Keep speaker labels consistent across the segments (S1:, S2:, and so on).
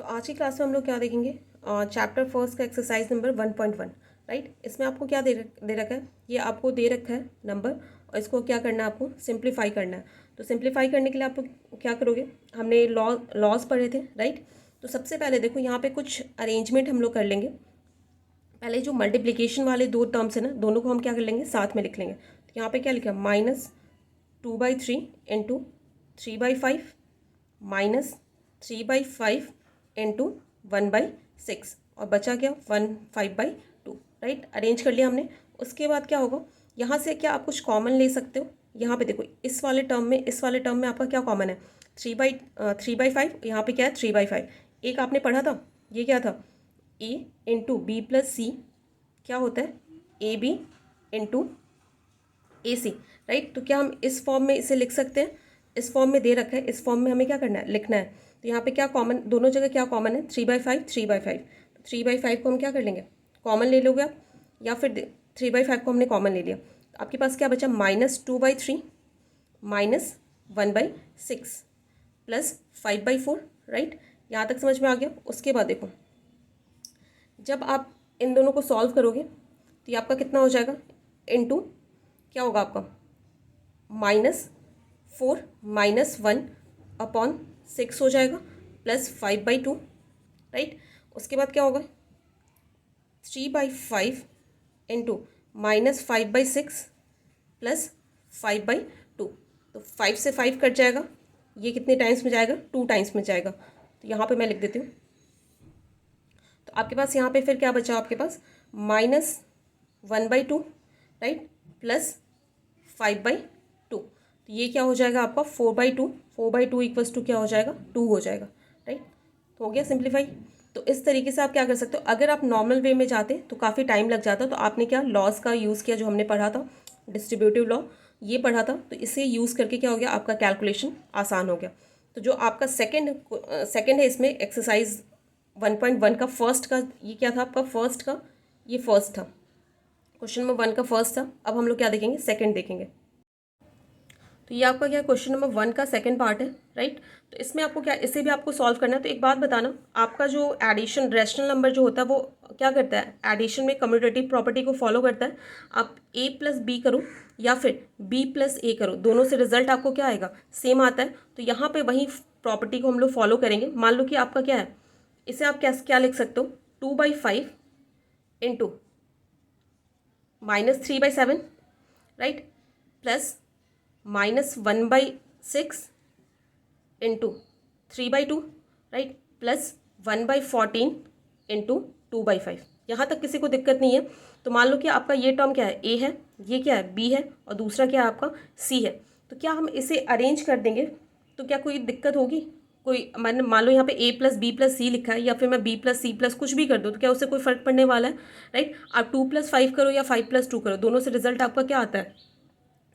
S1: आज की क्लास में हम लोग क्या देखेंगे, चैप्टर फर्स्ट का एक्सरसाइज नंबर 1.1। राइट, इसमें आपको क्या दे रखा है, ये आपको दे रखा है नंबर, और इसको क्या करना है, आपको सिंप्लीफाई करना है। तो सिंप्लीफाई करने के लिए आप लोग क्या करोगे, हमने लॉज पढ़े थे। राइट, तो सबसे पहले देखो यहाँ पे कुछ अरेंजमेंट हम लोग कर लेंगे। पहले जो मल्टीप्लिकेशन वाले दो टर्म्स है ना, दोनों को हम क्या कर लेंगे, साथ में लिख लेंगे। तो यहाँ पे क्या लिखा, -2/3 इंटू 3/5 -3/5 इंटू 1/6, और बचा क्या, 1/5/2। राइट, अरेंज कर लिया हमने। उसके बाद क्या होगा, यहाँ से क्या आप कुछ कॉमन ले सकते हो। यहाँ पे देखो, इस वाले टर्म में आपका क्या कॉमन है, 3/5। यहाँ पे क्या है, 3/5। एक आपने पढ़ा था, ये क्या था, A into B plus C क्या होता है, A B into A C. Right, तो क्या हम इस फॉर्म में इसे लिख सकते हैं, इस फॉर्म में दे रखा है, इस फॉर्म में हमें क्या करना है, लिखना है। तो यहाँ पे क्या कॉमन, दोनों जगह क्या कॉमन है, 3/5 3/5। तो 3/5 को हम क्या कर लेंगे, कॉमन ले लोगे आप, या फिर 3/5 को हमने कॉमन ले लिया, तो आपके पास क्या बचा, -2/3 -1/6 प्लस 5/4। राइट, यहाँ तक समझ में आ गया। उसके बाद देखो, जब आप इन दोनों को सॉल्व करोगे तो ये आपका कितना हो जाएगा, इनटू क्या होगा आपका, -4 -1/6 हो जाएगा, प्लस 5/2। राइट, उसके बाद क्या होगा, 3/5 इंटू -5/6 प्लस 5/2। तो 5 से 5 कट जाएगा, ये कितने टाइम्स में जाएगा, 2 टाइम्स में जाएगा। तो यहाँ पे मैं लिख देती हूँ। तो आपके पास यहाँ पे फिर क्या बचा, आपके पास -1/2, राइट, प्लस 5/2। तो ये क्या हो जाएगा आपका, 4/2। 4/2 इक्वल्स टू क्या हो जाएगा, 2 हो जाएगा। राइट, तो हो गया सिंप्लीफाई। तो इस तरीके से आप क्या कर सकते हो। अगर आप नॉर्मल वे में जाते तो काफ़ी टाइम लग जाता, तो आपने क्या लॉज का यूज़ किया, जो हमने पढ़ा था डिस्ट्रीब्यूटिव लॉ, ये पढ़ा था, तो इसे यूज़ करके क्या हो गया, आपका कैलकुलेशन आसान हो गया। तो जो आपका सेकंड है इसमें, एक्सरसाइज 1.1 का फर्स्ट का, ये क्या था आपका, फर्स्ट का, ये फर्स्ट था, क्वेश्चन नंबर 1 का फर्स्ट था। अब हम लोग क्या देखेंगे, सेकंड देखेंगे। तो ये आपका क्या, क्वेश्चन नंबर 1 का सेकंड पार्ट है। राइट, तो इसमें आपको क्या, इसे भी आपको सॉल्व करना है। तो एक बात बताना, आपका जो एडिशन रैशनल नंबर जो होता है वो क्या करता है, एडिशन में कम्यूटेटिव प्रॉपर्टी को फॉलो करता है। आप a प्लस बी करो या फिर b प्लस ए करो, दोनों से रिजल्ट आपको क्या आएगा, सेम आता है। तो यहाँ पे वही प्रॉपर्टी को हम लोग फॉलो करेंगे। मान लो कि आपका क्या है, इसे आप क्या लिख सकते हो, 2/5 into -3/7, right, plus -1/6 into 3/2, right, plus 1/14 into 2/5। यहाँ तक किसी को दिक्कत नहीं है। तो मान लो कि आपका ये टर्म क्या है, ए है, ये क्या है, बी है, और दूसरा क्या है आपका, सी है। तो क्या हम इसे अरेंज कर देंगे, तो क्या कोई दिक्कत होगी, कोई मान लो यहाँ पे a प्लस बी प्लस सी लिखा है, या फिर मैं b प्लस सी प्लस कुछ भी कर दूँ, तो क्या उससे कोई फर्क पड़ने वाला है। राइट, आप 2+5 करो या 5+2 करो, दोनों से रिजल्ट आपका क्या आता है,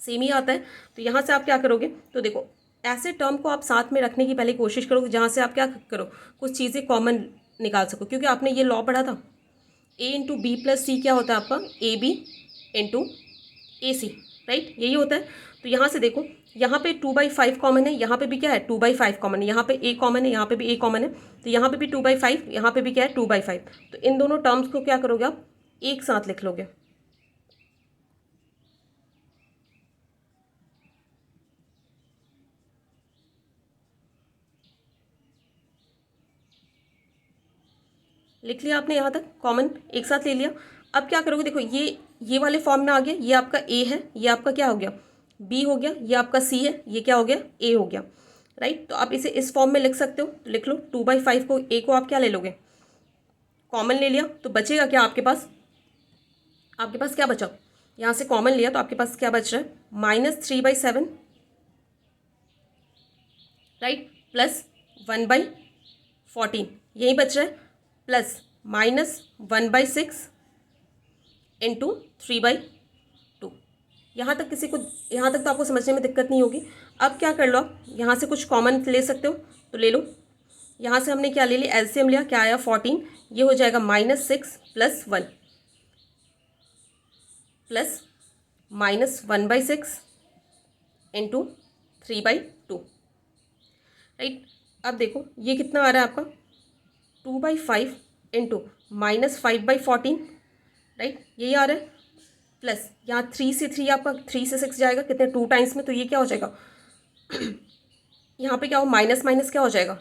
S1: सेम ही आता है। तो यहाँ से आप क्या करोगे, तो देखो ऐसे टर्म को आप साथ में रखने की पहले कोशिश करो, जहाँ से आप क्या करो, कुछ चीज़ें कॉमन निकाल सको, क्योंकि आपने ये लॉ पढ़ा था, a into B plus C क्या होता है आपका, A B into A C. Right, यही होता है। तो यहाँ से देखो, यहाँ पे 2/5 कॉमन है, यहाँ पे भी क्या है, 2/5 कॉमन है, यहाँ पे a कॉमन है, यहाँ पे भी a कॉमन है। तो यहाँ पे भी 2/5, यहाँ पे भी क्या है, 2/5। तो इन दोनों टर्म्स को क्या करोगे, आप एक साथ लिख लोगे। लिख लिया आपने, यहाँ तक कॉमन एक साथ ले लिया। अब क्या करोगे, देखो ये वाले फॉर्म में आ गया, ये आपका ए है, ये आपका क्या हो गया, बी हो गया, ये आपका सी है, ये क्या हो गया, ए हो गया। राइट, तो आप इसे इस फॉर्म में लिख सकते हो, तो लिख लो 2/5 को, ए को आप क्या ले लोगे, कॉमन ले लिया, तो बचेगा क्या आपके पास, आपके पास क्या बचा, यहाँ से कॉमन लिया तो आपके पास क्या बच रहा है, -3/7, राइट, प्लस 1/14 यही बच रहा है, प्लस -1/6 इंटू 3/2। यहाँ तक यहाँ तक तो आपको समझने में दिक्कत नहीं होगी। अब क्या कर लो, आप यहाँ से कुछ कॉमन ले सकते हो, तो ले लो। यहाँ से हमने क्या ले लिया, एलसीएम लिया, क्या आया, 14। ये हो जाएगा -6 प्लस 1 प्लस -1/6 इंटू 3/2। राइट, अब देखो ये कितना आ रहा है आपका, 2/5 इंटू -5/14, राइट, यही आ रहा है, प्लस यहाँ 3 से 3 आपका 3 से 6 जाएगा कितने 2 टाइम्स में, तो ये क्या हो जाएगा यहाँ पे क्या हो माइनस माइनस क्या हो जाएगा,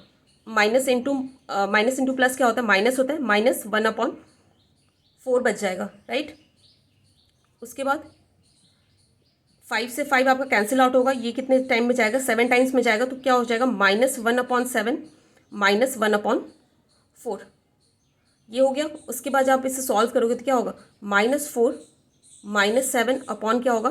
S1: माइनस इंटू प्लस क्या होता है, माइनस होता है, -1/4 बच जाएगा, राइट। उसके बाद 5 से 5 आपका कैंसिल आउट होगा, ये कितने टाइम में जाएगा, 7 टाइम्स में जाएगा, तो क्या हो जाएगा -1/7 -1/4, ये हो गया। उसके बाद आप इसे सॉल्व करोगे तो क्या होगा, -4 -7 अपॉन क्या होगा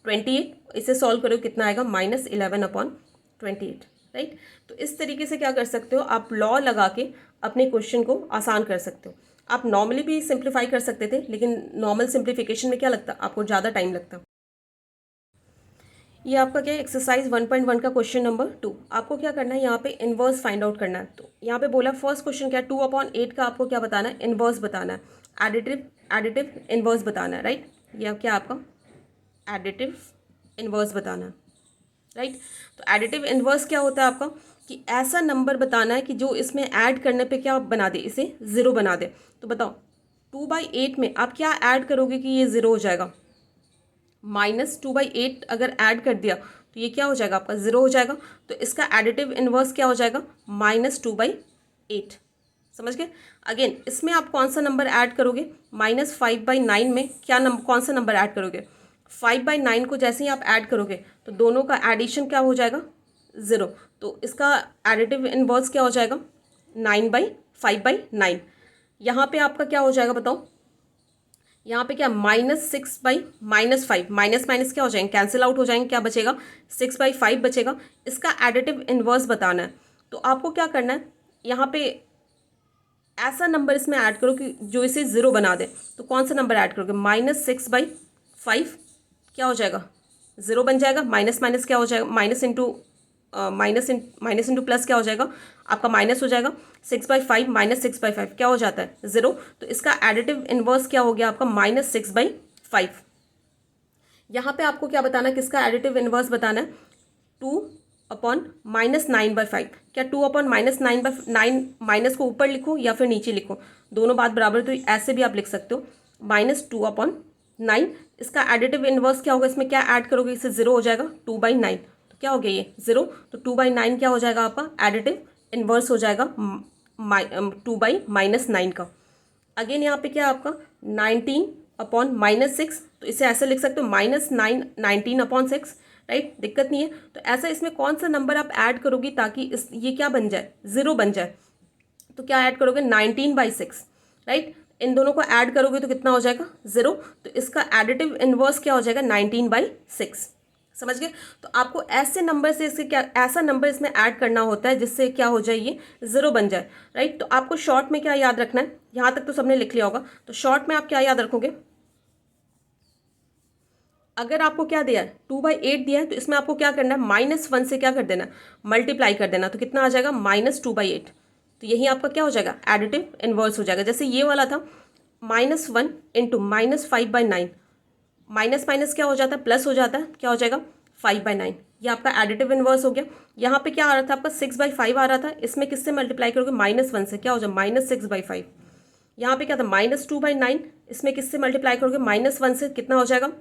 S1: 28, इसे सॉल्व करोगे कितना आएगा -11/28, राइट। तो इस तरीके से क्या कर सकते हो आप, लॉ लगा के अपने क्वेश्चन को आसान कर सकते हो। आप नॉर्मली भी सिंप्लीफाई कर सकते थे, लेकिन नॉर्मल सिंप्लीफिकेशन में क्या लगता, आपको ज़्यादा टाइम लगता। ये आपका क्या है, एक्सरसाइज 1.1 का क्वेश्चन नंबर 2। आपको क्या करना है, यहाँ पे इनवर्स फाइंड आउट करना है। तो यहाँ पे बोला फर्स्ट क्वेश्चन क्या है, 2/8 का आपको क्या बताना है, इनवर्स बताना है, एडिटिव इनवर्स बताना है, राइट। यह क्या आपका एडिटिव इनवर्स बताना है, राइट। तो एडिटिव इनवर्स क्या होता है आपका, कि ऐसा नंबर बताना है कि जो इसमें ऐड करने पे क्या बना दे, इसे ज़ीरो बना दे। तो बताओ 2/8 में आप क्या ऐड करोगे कि ये ज़ीरो हो जाएगा, -2/8 अगर ऐड कर दिया तो ये क्या हो जाएगा आपका, ज़ीरो हो जाएगा। तो इसका एडिटिव इनवर्स क्या हो जाएगा, -2/8, समझ गए। अगेन इसमें आप कौन सा नंबर ऐड करोगे, -5/9 में क्या कौन सा नंबर ऐड करोगे, 5/9 को जैसे ही आप ऐड करोगे तो दोनों का एडिशन क्या हो जाएगा, ज़ीरो। तो इसका एडिटिव इनवर्स क्या हो जाएगा, 5/9। यहाँ पे आपका क्या हो जाएगा बताओ, यहाँ पे क्या -6/-5, माइनस माइनस क्या हो जाएंगे, कैंसिल आउट हो जाएंगे, क्या बचेगा 6/5 बचेगा। इसका एडिटिव इनवर्स बताना है। तो आपको क्या करना है, यहाँ पे ऐसा नंबर इसमें ऐड करो कि जो इसे ज़ीरो बना दे। तो कौन सा नंबर ऐड करोगे, -6/5 क्या हो जाएगा, ज़ीरो बन जाएगा। माइनस माइनस क्या हो जाएगा, माइनस इंटू प्लस क्या हो जाएगा, आपका माइनस हो जाएगा। 6/5 -6/5 क्या हो जाता है, ज़ीरो। तो इसका एडिटिव इनवर्स क्या हो गया आपका, -6/5। यहाँ पे आपको क्या बताना है, किसका एडिटिव इनवर्स बताना है, 2/-9/5। क्या 2/-9/9 माइनस को ऊपर लिखो या फिर नीचे लिखो, दोनों बात बराबर, तो ऐसे भी आप लिख सकते हो, -2/9। इसका एडिटिव इनवर्स क्या होगा, इसमें क्या ऐड करोगे, इससे ज़ीरो हो जाएगा, 2/9, तो क्या हो गया ये ज़ीरो। तो 2/9 क्या हो जाएगा आपका एडिटिव इनवर्स हो जाएगा 2/-9 का। अगेन यहाँ पे क्या है आपका 19/-6, तो इसे ऐसे लिख सकते हो -19/6, राइट, दिक्कत नहीं है। तो ऐसा इसमें कौन सा नंबर आप ऐड करोगी ताकि इस ये क्या बन जाए, ज़ीरो बन जाए। तो क्या ऐड करोगे 19/6, राइट। इन दोनों को ऐड करोगे तो कितना हो जाएगा, ज़ीरो। तो इसका एडिटिव इनवर्स क्या हो जाएगा 19/6, समझ गए। तो आपको ऐसे नंबर से इसके क्या, ऐसा नंबर इसमें ऐड करना होता है जिससे क्या हो जाए, ये ज़ीरो बन जाए, राइट। तो आपको शॉर्ट में क्या याद रखना है, यहाँ तक तो सबने लिख लिया होगा। तो शॉर्ट में आप क्या याद रखोगे, अगर आपको क्या दिया है 2/8 दिया है, तो इसमें आपको क्या करना है, -1 से क्या कर देना, मल्टीप्लाई कर देना। तो कितना आ जाएगा -2/8। तो यही आपका क्या हो जाएगा, एडिटिव इनवर्स हो जाएगा। जैसे ये वाला था -1 इंटू -5/9, माइनस माइनस क्या हो जाता है, प्लस हो जाता है, क्या हो जाएगा 5/9। ये आपका एडिटिव इनवर्स हो गया। यहाँ पे क्या आ रहा था आपका 6/5 आ रहा था, इसमें किससे मल्टीप्लाई करोगे, -1 से, क्या हो जाएगा -6/5। यहाँ पे क्या था -2/9, इसमें किससे मल्टीप्लाई करोगे, -1 से, कितना हो जाएगा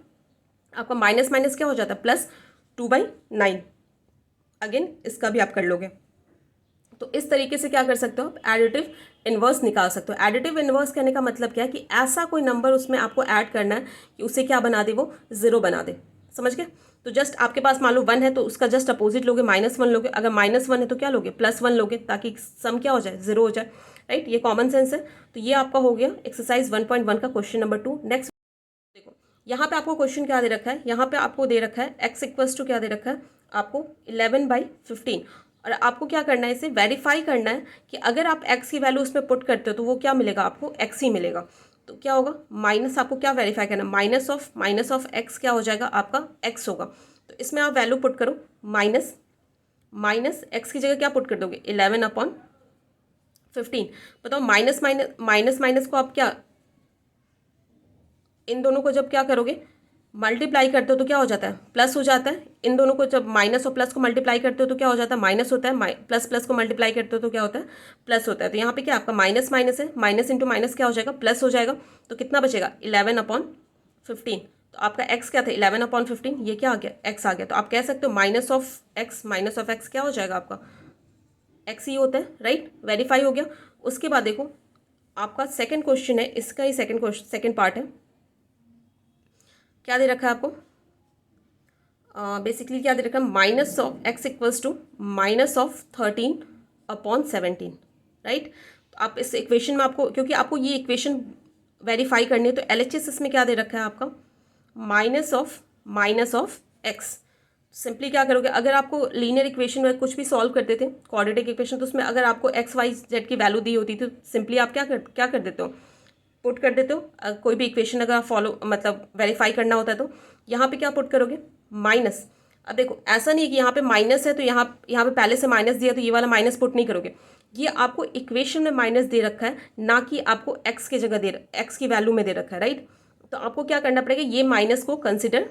S1: आपका माइनस माइनस क्या हो जाता है, +2/9। अगेन इसका भी आप कर लोगे। तो इस तरीके से क्या कर सकते हो आप, एडिटिव इनवर्स निकाल सकते हो। एडिटिव इनवर्स कहने का मतलब क्या है, कि ऐसा कोई नंबर उसमें आपको ऐड करना है कि उसे क्या बना दे, वो ज़ीरो बना दे, समझ गए। तो जस्ट आपके पास मान लो 1 है तो उसका जस्ट अपोजिट लोगे, -1 लोगे। अगर -1 है तो क्या लोगे, +1 लोगे, ताकि सम क्या हो जाए, ज़ीरो हो जाए, राइट। ये कॉमन सेंस है। तो ये आपका हो गया एक्सरसाइज 1.1 का क्वेश्चन नंबर 2। नेक्स्ट देखो, यहाँ पे आपको क्वेश्चन क्या दे रखा है, यहाँ पे आपको दे रखा है x = क्या दे रखा है आपको 11/15। और आपको क्या करना है, इसे वेरीफाई करना है कि अगर आप x की वैल्यू उसमें पुट करते हो तो वो क्या मिलेगा, आपको x ही मिलेगा। तो क्या होगा, माइनस, आपको क्या वेरीफाई करना है, माइनस ऑफ x क्या हो जाएगा आपका x होगा। तो इसमें आप वैल्यू पुट करो, माइनस x की जगह क्या पुट कर दोगे, 11/15। बताओ माइनस माइनस माइनस माइनस को आप क्या, इन दोनों को जब क्या करोगे, मल्टीप्लाई करते हो तो क्या हो जाता है, प्लस हो जाता है। इन दोनों को जब माइनस और प्लस को मल्टीप्लाई करते हो तो क्या हो जाता है, माइनस होता है। प्लस प्लस को मल्टीप्लाई करते हो तो क्या होता है, प्लस होता है। तो यहाँ पे क्या आपका माइनस माइनस है, माइनस इंटू माइनस क्या हो जाएगा, प्लस हो जाएगा। तो कितना बचेगा, 11/15। तो आपका एक्स क्या था, 11/15, ये क्या आ गया, एक्स आ गया। तो आप कह सकते हो minus of x, minus of x क्या हो जाएगा आपका, एक्स ही होता है, राइट। वेरीफाई हो गया। उसके बाद देखो आपका सेकंड क्वेश्चन है, इसका ही सेकंड पार्ट है। क्या दे रखा है आपको, बेसिकली क्या दे रखा है, minus of x equals to minus of 13/17, right. तो आप इस इक्वेशन में आपको, क्योंकि आपको ये इक्वेशन वेरीफाई करनी है, तो LHS इसमें क्या दे रखा है आपका, माइनस ऑफ एक्स। सिंपली क्या करोगे, अगर आपको लीनियर इक्वेशन में कुछ भी सॉल्व करते थे, क्वाड्रेटिक इक्वेशन, तो उसमें अगर आपको एक्स वाई जेड की वैल्यू दी होती तो सिंपली आप क्या कर देते हो, पुट कर देते हो। कोई भी इक्वेशन अगर फॉलो मतलब वेरीफाई करना होता है तो यहाँ पे क्या पुट करोगे, माइनस। अब देखो ऐसा नहीं कि यहाँ पे माइनस है तो यहाँ पे पहले से माइनस दिया तो ये वाला माइनस पुट नहीं करोगे। ये आपको इक्वेशन में माइनस दे रखा है, ना कि आपको एक्स की जगह एक्स की वैल्यू में दे रखा है, राइट। तो आपको क्या करना पड़ेगा, ये माइनस को कंसिडर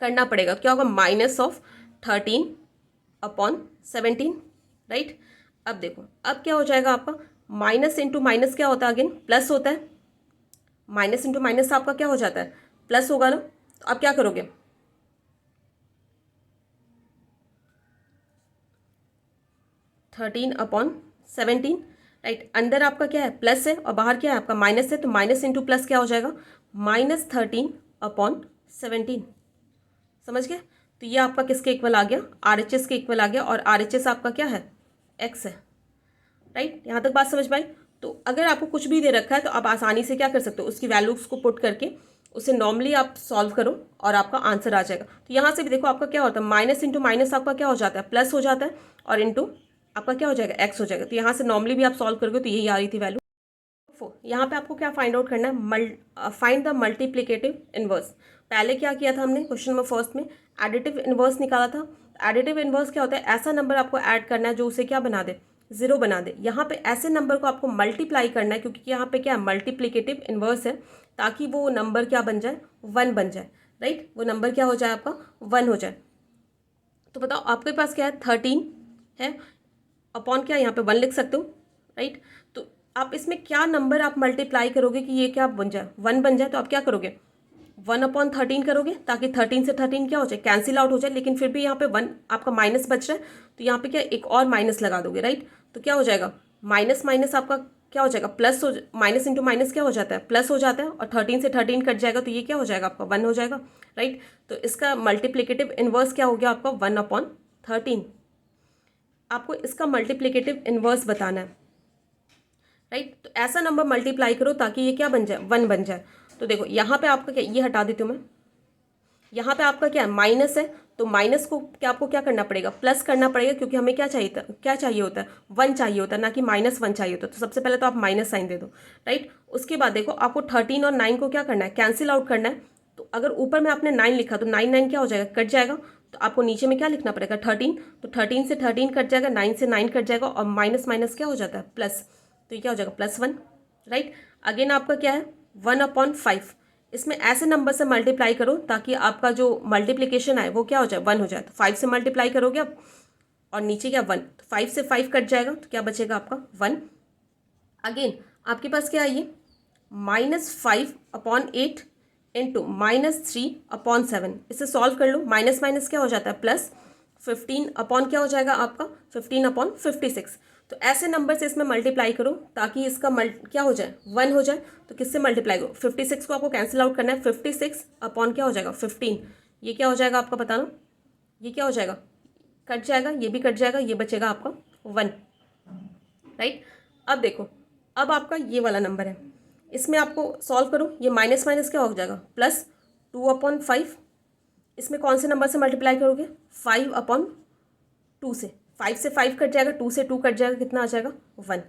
S1: करना पड़ेगा। क्या होगा, माइनस ऑफ 13/17, राइट। अब देखो अब क्या हो जाएगा आपका, माइनस इंटू माइनस क्या होता है, अगेन प्लस होता है। माइनस इंटू माइनस आपका क्या हो जाता है, प्लस होगा ना। तो आप क्या करोगे, 13/17, राइट। अंदर आपका क्या है, प्लस है, और बाहर क्या है आपका, माइनस है। तो माइनस इंटू प्लस क्या हो जाएगा, -13/17। समझ गए। तो ये आपका किसके इक्वल आ गया, RHS के इक्वल आ गया। और RHS आपका क्या है, एक्स है, राइट। यहाँ तक बात समझ पाई। तो अगर आपको कुछ भी दे रखा है तो आप आसानी से क्या कर सकते हो, उसकी वैल्यूज को पुट करके उसे नॉर्मली आप सॉल्व करो और आपका आंसर आ जाएगा। तो यहाँ से भी देखो आपका क्या होता है, माइनस इंटू माइनस आपका क्या हो जाता है, प्लस हो जाता है, और इंटू आपका क्या हो जाएगा, एक्स हो जाएगा। तो यहाँ से नॉर्मली भी आप सॉल्व करोगे तो यही आ रही थी वैल्यू। यहाँ पे आपको क्या फाइंड आउट करना है, फाइंड द मल्टीप्लिकेटिव इनवर्स। पहले क्या किया था हमने क्वेश्चन नंबर फर्स्ट में, एडिटिव इनवर्स निकाला था। एडिटिव इनवर्स क्या होता है, ऐसा नंबर आपको ऐड करना है जो उसे क्या बना दे, जीरो बना दे। यहाँ पे ऐसे नंबर को आपको मल्टीप्लाई करना है, क्योंकि यहाँ पे क्या मल्टीप्लिकेटिव इनवर्स है, ताकि वो नंबर क्या बन जाए, 1 बन जाए, राइट। वो नंबर क्या हो जाए आपका, 1 हो जाए। तो बताओ आपके पास क्या है, 13 है, अपॉन क्या यहाँ पे 1 लिख सकते हो, राइट। तो आप इसमें क्या नंबर आप मल्टीप्लाई करोगे कि ये क्या बन जाए, 1 बन जाए। तो आप क्या करोगे, 1/13 करोगे, ताकि 13 से 13 क्या हो जाए, कैंसिल आउट हो जाए। लेकिन फिर भी यहाँ पे 1 आपका माइनस बच रहा है, तो यहाँ पे क्या एक और माइनस लगा दोगे, राइट। तो क्या हो जाएगा, माइनस माइनस आपका क्या हो जाएगा, प्लस हो, माइनस इंटू माइनस क्या हो जाता है, प्लस हो जाता है। और 13 से 13 कट जाएगा तो ये क्या हो जाएगा आपका, 1 हो जाएगा, राइट। तो इसका मल्टीप्लिकेटिव इनवर्स क्या हो गया आपका, 1/13। आपको इसका मल्टीप्लिकेटिव इनवर्स बताना है, राइट। तो ऐसा नंबर मल्टीप्लाई करो ताकि ये क्या बन जाए, 1 बन जाए। तो देखो यहाँ पे आपका क्या, ये हटा देती हूँ मैं। यहाँ पे आपका क्या है, माइनस है, तो माइनस को क्या आपको क्या करना पड़ेगा, प्लस करना पड़ेगा, क्योंकि हमें क्या चाहिए था, क्या चाहिए होता है, 1 चाहिए होता है, ना कि -1 चाहिए होता है। तो सबसे पहले तो आप माइनस साइन दे दो, राइट। उसके बाद देखो आपको 13 और 9 को क्या करना है, कैंसिल आउट करना है। तो अगर ऊपर में आपने 9 लिखा तो 9 क्या हो जाएगा, कट जाएगा। तो आपको नीचे में क्या लिखना पड़ेगा, 13। तो 13 से 13 कट जाएगा, 9 से 9 कट जाएगा, और माइनस माइनस क्या हो जाता है, प्लस। तो ये क्या हो जाएगा, +1, राइट। अगेन आपका क्या है, 1/5। इसमें ऐसे नंबर से मल्टीप्लाई करो ताकि आपका जो मल्टीप्लिकेशन आए वो क्या हो जाए, 1 हो जाए। तो 5 से मल्टीप्लाई करोगे अब, और नीचे क्या 1, तो 5 से 5 कट जाएगा, तो क्या बचेगा आपका 1। अगेन आपके पास क्या है, ये -5/8 इंटू -3/7। इसे सॉल्व कर लो, माइनस माइनस क्या हो जाता है, प्लस। 15 अपॉन क्या हो जाएगा आपका, 15/56। तो ऐसे नंबर से इसमें मल्टीप्लाई करो ताकि इसका क्या हो जाए, 1 हो जाए। तो किससे मल्टीप्लाई करो, 56 को आपको कैंसिल आउट करना है। 56 अपॉन क्या हो जाएगा, 15। ये क्या हो जाएगा आपका बताना, ये क्या हो जाएगा, कट जाएगा, ये भी कट जाएगा, ये बचेगा आपका 1, राइट। अब देखो अब आपका ये वाला नंबर है, इसमें आपको सॉल्व करो, ये माइनस माइनस क्या हो जाएगा, +2/5। इसमें कौन से नंबर से मल्टीप्लाई करोगे, 5/2 से। 5 से 5 कट जाएगा, 2 से 2 कट जाएगा, कितना आ जाएगा, 1।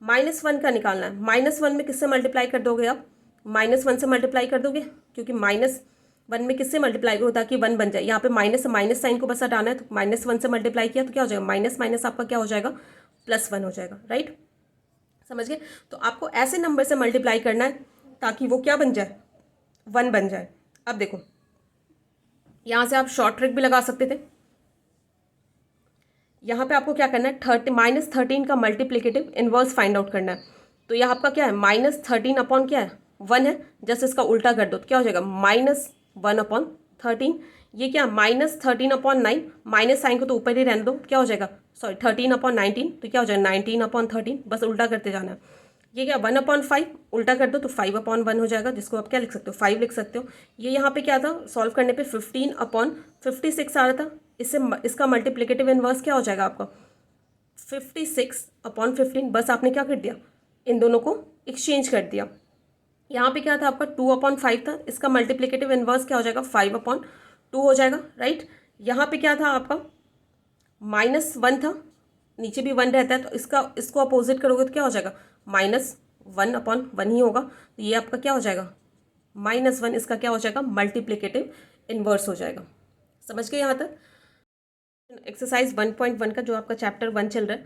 S1: -1 का निकालना है। -1 में किससे मल्टीप्लाई कर दोगे आप, -1 से मल्टीप्लाई कर दोगे, क्योंकि -1 में किससे मल्टीप्लाई करो ताकि 1 बन जाए। यहाँ पे माइनस साइन को बस हटाना है, तो -1 से मल्टीप्लाई किया तो क्या हो जाएगा, माइनस माइनस आपका क्या हो जाएगा, +1 हो जाएगा, राइट। समझ गए। तो आपको ऐसे नंबर से मल्टीप्लाई करना है ताकि वो क्या बन जाए, 1 बन जाए। अब देखो यहाँ से आप शॉर्ट ट्रिक भी लगा सकते थे। यहाँ पे आपको क्या करना है, -13 का मल्टीप्लिकेटिव इनवर्स फाइंड आउट करना है। तो यहाँ आपका क्या है, -13 अपॉन क्या है, 1 है। जैसे इसका उल्टा कर दो तो क्या हो जाएगा, -1/13। ये क्या, -13/9, माइनस साइन को तो ऊपर ही रहने दो, क्या हो जाएगा, सॉरी 13/19, तो क्या हो जाएगा 19/13, बस उल्टा करते जाना है। ये क्या, 1/5, उल्टा कर दो तो 5/1 हो जाएगा, जिसको आप क्या लिख सकते हो, 5 लिख सकते हो। ये यहाँ पे क्या था, सॉल्व करने पे 15/56 आ रहा था। इससे इसका मल्टीप्लिकेटिव इनवर्स क्या हो जाएगा आपका, 56/15। बस आपने क्या कर दिया, इन दोनों को एक्सचेंज कर दिया। यहाँ पे क्या था आपका, 2/5 था, इसका मल्टीप्लिकेटिव इनवर्स क्या हो जाएगा, 5/2 हो जाएगा, राइट। यहाँ पे क्या था आपका, -1 था, नीचे भी 1 रहता है, तो इसको अपोजिट करोगे तो क्या हो जाएगा, -1/1 ही होगा। तो ये आपका क्या हो जाएगा, -1, इसका क्या हो जाएगा, मल्टीप्लिकेटिव इनवर्स हो जाएगा। समझ गए यहाँ तक। एक्सरसाइज 1.1 का जो आपका चैप्टर 1 चल रहा है,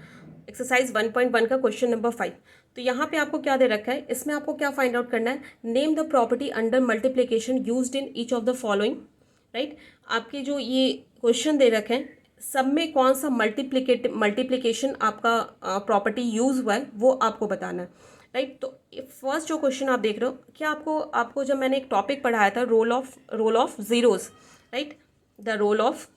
S1: एक्सरसाइज 1.1 का क्वेश्चन नंबर 5। तो यहाँ पे आपको क्या दे रखा है, इसमें आपको क्या फाइंड आउट करना है, name the property under multiplication used in each of the following, right. आपके जो ये क्वेश्चन दे रखे हैं, सब में कौन सा मल्टीप्लिकेशन आपका प्रॉपर्टी यूज हुआ है वो आपको बताना है, राइट। तो फर्स्ट जो क्वेश्चन आप देख रहे हो, क्या आपको जब मैंने एक टॉपिक पढ़ाया था, role of zeros, right, the role of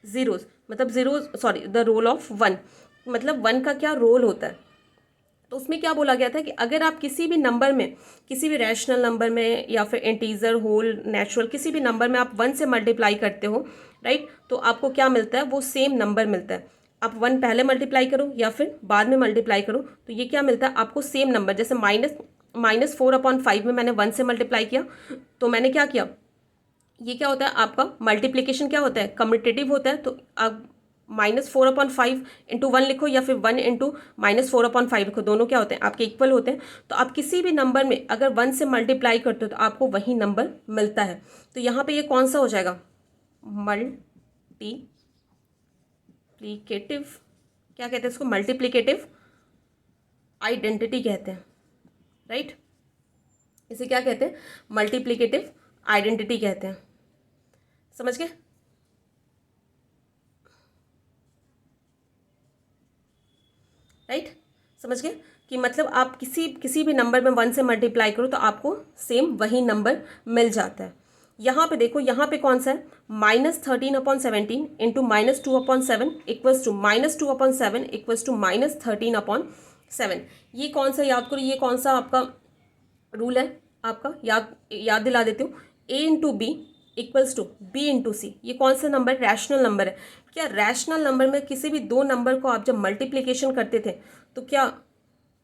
S1: zeros मतलब zeros, sorry the role of one, मतलब वन का क्या रोल होता है। तो उसमें क्या बोला गया था कि अगर आप किसी भी नंबर में, किसी भी रैशनल नंबर में या फिर इंटीजर, होल, नेचुरल, किसी भी नंबर में आप 1 से मल्टीप्लाई करते हो, राइट, तो आपको क्या मिलता है, वो सेम नंबर मिलता है। आप 1 पहले मल्टीप्लाई करो या फिर बाद में मल्टीप्लाई करो, तो ये क्या मिलता है आपको, सेम नंबर। जैसे -4/5 में मैंने 1 से मल्टीप्लाई किया, तो मैंने क्या किया, ये क्या होता है आपका मल्टीप्लिकेशन, क्या होता है, कम्यूटेटिव होता है। तो आप -4/5 इंटू 1 लिखो या फिर 1 इंटू -4/5 लिखो, दोनों क्या होते हैं आपके, इक्वल होते हैं। तो आप किसी भी नंबर में अगर 1 से मल्टीप्लाई करते हो तो आपको वही नंबर मिलता है। तो यहाँ पे ये कौन सा हो जाएगा, मल्टीप्लिकेटिव, क्या कहते हैं इसको, मल्टीप्लिकेटिव आइडेंटिटी कहते हैं, राइट। इसे क्या कहते हैं, मल्टीप्लिकेटिव आइडेंटिटी कहते हैं। समझ गए, राइट। समझ गए कि मतलब आप किसी भी नंबर में 1 से मल्टीप्लाई करो तो आपको सेम वही नंबर मिल जाता है। यहाँ पे देखो, यहाँ पे कौन सा है, -13/17 into -2/7 equals to -2/7 equals to -13/7। ये कौन सा, याद करो, ये कौन सा आपका रूल है आपका, याद दिला देती हूँ। A into b equals to b into c. ये कौन सा नंबर, रैशनल नंबर है। क्या रैशनल नंबर में किसी भी दो नंबर को आप जब मल्टीप्लिकेशन करते थे तो क्या,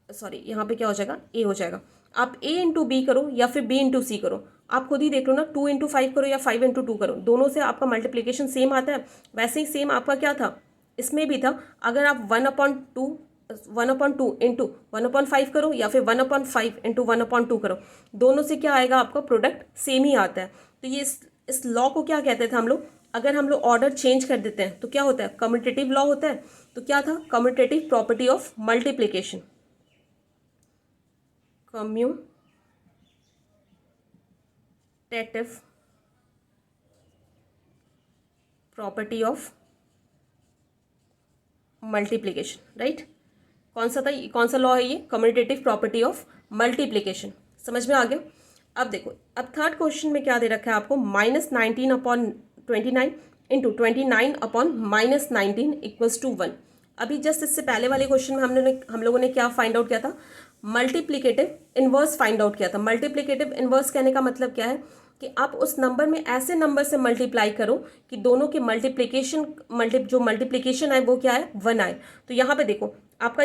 S1: सॉरी यहाँ पे क्या हो जाएगा, ए हो जाएगा। आप ए इंटू बी करो या फिर बी इंटू सी करो, आप खुद ही देख लो ना, 2 × 5 करो या 5 × 2 करो, दोनों से आपका मल्टीप्लिकेशन सेम आता है। वैसे ही सेम आपका क्या था, इसमें भी था। अगर आप 1/2 इंटू 1/5 करो या फिर 1/5 इंटू 1/2 करो, दोनों से क्या आएगा आपका, प्रोडक्ट सेम ही आता है। तो ये इस लॉ को क्या कहते थे हम लोग, अगर हम लोग ऑर्डर चेंज कर देते हैं तो क्या होता है, कम्यूटेटिव लॉ होता है। तो क्या था, commutative property of multiplication, commutative property of multiplication, right. कौन सा था, कौन सा लॉ है ये, कम्यूटेटिव प्रॉपर्टी ऑफ मल्टीप्लिकेशन। समझ में आ गया। अब देखो, अब थर्ड क्वेश्चन में क्या दे रखा है आपको, -19/29 इंटू 29/-19 इक्वल्स टू 1। अभी जस्ट इससे पहले वाले क्वेश्चन में हम लोगों ने क्या फाइंड आउट किया था, मल्टीप्लिकेटिव इनवर्स फाइंड आउट किया था। मल्टीप्लिकेटिव इनवर्स कहने का मतलब क्या है कि आप उस नंबर में ऐसे नंबर से मल्टीप्लाई करो कि दोनों के जो मल्टीप्लिकेशन आए वो क्या है, 1 आए। तो यहाँ पे देखो आपका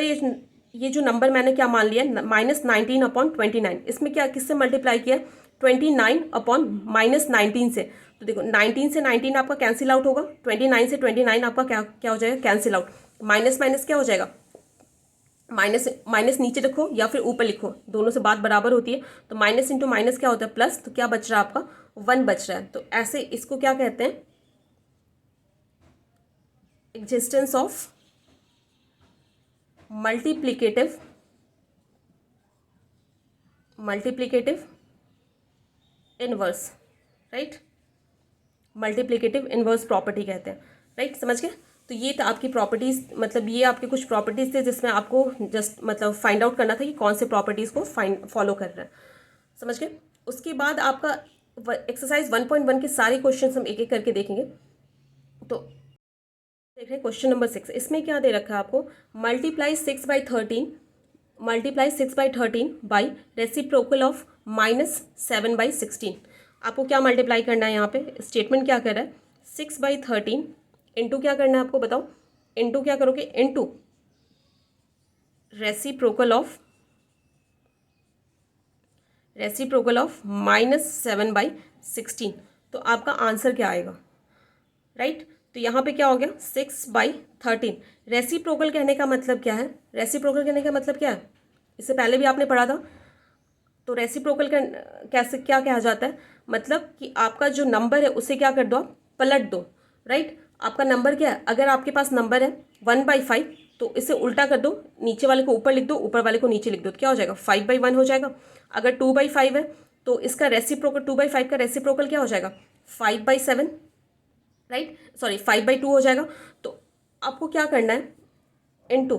S1: ये जो नंबर मैंने क्या मान लिया, -19/29, इसमें क्या, किससे मल्टीप्लाई किया, 29/-19 से। तो देखो 19 से 19 आपका कैंसिल आउट होगा, 29 से 29 आपका क्या हो जाएगा, कैंसिल आउट। माइनस माइनस क्या हो जाएगा, माइनस माइनस नीचे लिखो या फिर ऊपर लिखो, दोनों से बात बराबर होती है। तो माइनस इंटू माइनस क्या होता है, प्लस। तो क्या बच रहा है आपका, 1 बच रहा है। तो ऐसे इसको क्या कहते हैं, existence of multiplicative inverse, right. Multiplicative inverse property कहते हैं, राइट, समझ गए। तो ये था आपकी प्रॉपर्टीज़, मतलब ये आपके कुछ प्रॉपर्टीज़ थे जिसमें आपको जस्ट मतलब फाइंड आउट करना था कि कौन से प्रॉपर्टीज़ को फॉलो कर रहे हैं, समझ गए। उसके बाद आपका एक्सरसाइज 1.1 के सारे क्वेश्चन हम एक एक करके देखेंगे। तो देख रहे हैं क्वेश्चन नंबर 6, इसमें क्या दे रखा है आपको, मल्टीप्लाई 6/13 बाई रेसिप्रोकल ऑफ -7/16। आपको क्या मल्टीप्लाई करना है, यहाँ पे स्टेटमेंट क्या कर रहा है, 6/13 इंटू क्या करना है आपको बताओ, इंटू क्या करोगे, इंटू रेसिप्रोकल ऑफ -7/16। तो आपका आंसर क्या आएगा, राइट। तो यहाँ पे क्या हो गया, 6/13। रेसिप्रोकल कहने का मतलब क्या है, रेसिप्रोकल कहने का मतलब क्या है, इससे पहले भी आपने पढ़ा था। तो रेसिप्रोकल का कैसे क्या कहा जाता है, मतलब कि आपका जो नंबर है उसे क्या कर दो, आप पलट दो, राइट। आपका नंबर क्या है, अगर आपके पास नंबर है 1/5 तो इसे उल्टा कर दो, नीचे वाले को ऊपर लिख दो, ऊपर वाले को नीचे लिख दो, तो क्या हो जाएगा, 5/1 हो जाएगा। अगर 2/5 है तो इसका रेसिप्रोकल 2/5 का रेसिप्रोकल क्या हो जाएगा, 5/7, राइट, सॉरी 5/2 हो जाएगा। तो आपको क्या करना है, इंटू